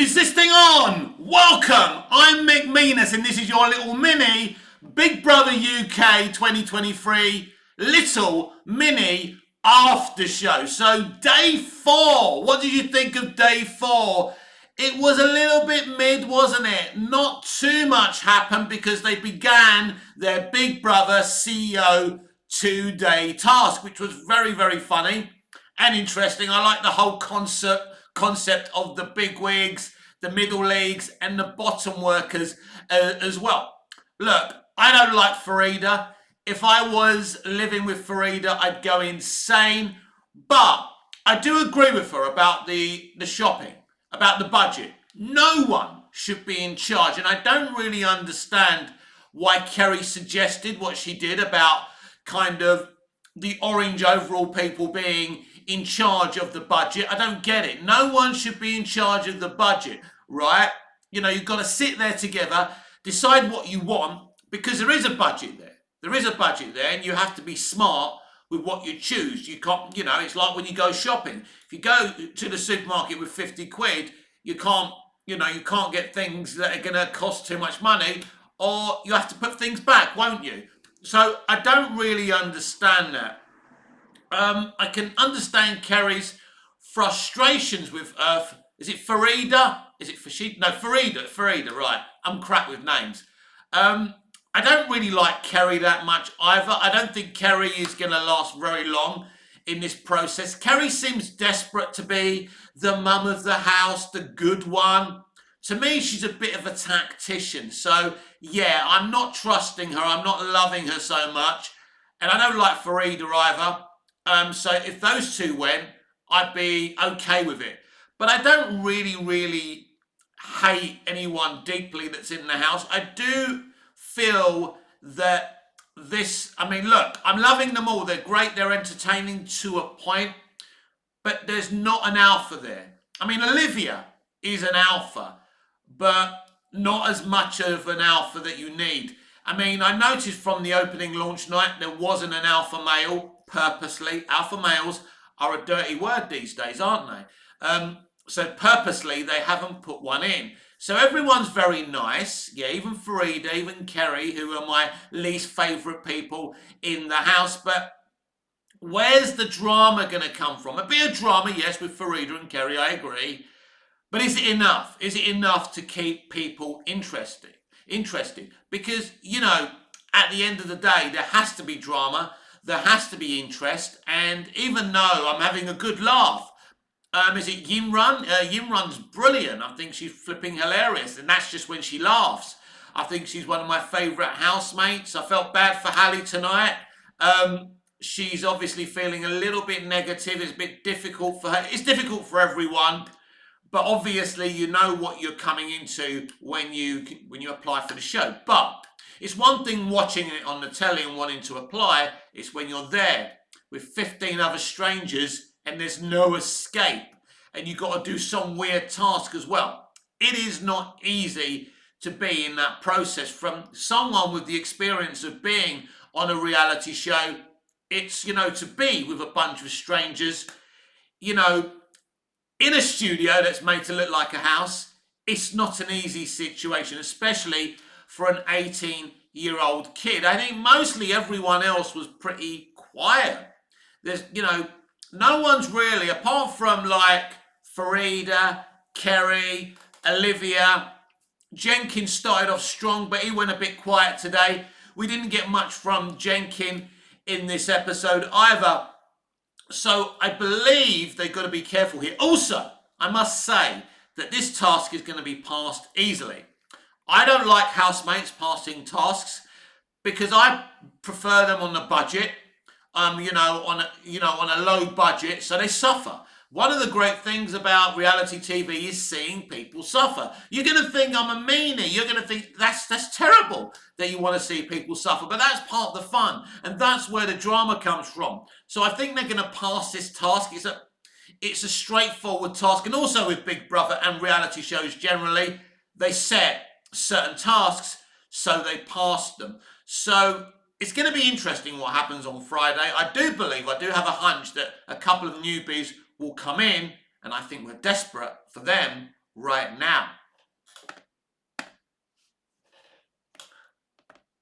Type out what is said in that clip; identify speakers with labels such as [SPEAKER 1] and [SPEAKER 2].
[SPEAKER 1] Is this thing on? Welcome! I'm Mick Meanus and this is your little mini Big Brother UK 2023 little mini after show. So day 4, what did you think of day 4? It was a little bit mid, wasn't it? Not too much happened because they began their Big Brother CEO 2-day task, which was very, very funny and interesting. I like the whole concept of the big wigs, the middle leagues, and the bottom workers as well. Look, I don't like Farida. If I was living with Farida, I'd go insane. But I do agree with her about the shopping, about the budget. No one should be in charge, and I don't really understand why Kerry suggested what she did about kind of the orange overall people being in charge of the budget. I don't get it. No one should be in charge of the budget, right? You know, you've got to sit there together, decide what you want, because there is a budget there. There is a budget there, and you have to be smart with what you choose. You can't, you know, it's like when you go shopping. If you go to the supermarket with 50 quid, you can't, you can't get things that are going to cost too much money, or you have to put things back, won't you? So I don't really understand that. I can understand Kerry's frustrations with is it Farida? Is it Farida? No, Farida, right. I'm crap with names. I don't really like Kerry that much either. I don't think Kerry is going to last very long in this process. Kerry seems desperate to be the mum of the house, the good one. To me, she's a bit of a tactician. So, yeah, I'm not trusting her. I'm not loving her so much. And I don't like Farida either. So if those two went, I'd be okay with it. But I don't really hate anyone deeply that's in the house. I do feel that look, I'm loving them all. They're great. They're entertaining to a point. But there's not an alpha there. I mean, Olivia is an alpha, but not as much of an alpha that you need. I mean, I noticed from the opening launch night there wasn't an alpha male purposely. Alpha males are a dirty word these days, aren't they? So purposely they haven't put one in. So everyone's very nice. Yeah, even Farida, even Kerry, who are my least favourite people in the house. But where's the drama going to come from? A bit of drama, yes, with Farida and Kerry, I agree. But is it enough? Is it enough to keep people interested? Because, at the end of the day, there has to be drama, there has to be interest, and even though I'm having a good laugh, is it Yimran? Yimran's brilliant. I think she's flipping hilarious, and that's just when she laughs. I think she's one of my favourite housemates. I felt bad for Hallie tonight. She's obviously feeling a little bit negative. It's a bit difficult for her. It's difficult for everyone. But obviously, you know what you're coming into when you apply for the show. But it's one thing watching it on the telly and wanting to apply. It's when you're there with 15 other strangers and there's no escape. And you've got to do some weird task as well. It is not easy to be in that process. From someone with the experience of being on a reality show, it's, to be with a bunch of strangers, in a studio that's made to look like a house. It's not an easy situation, especially for an 18-year-old kid. I think mostly everyone else was pretty quiet. There's, no one's really, apart from like Farida, Kerry, Olivia. Jenkins started off strong, but he went a bit quiet today. We didn't get much from Jenkins in this episode either. So I believe they've got to be careful here. Also, I must say that this task is going to be passed easily. I don't like housemates passing tasks because I prefer them on the budget, on a low budget, so they suffer. One of the great things about reality TV is seeing people suffer. You're going to think I'm a meanie. You're going to think that's terrible that you want to see people suffer. But that's part of the fun. And that's where the drama comes from. So I think they're going to pass this task. It's a straightforward task. And also with Big Brother and reality shows generally, they set certain tasks, so they pass them. So it's going to be interesting what happens on Friday. I do have a hunch that a couple of newbies will come in, and I think we're desperate for them right now.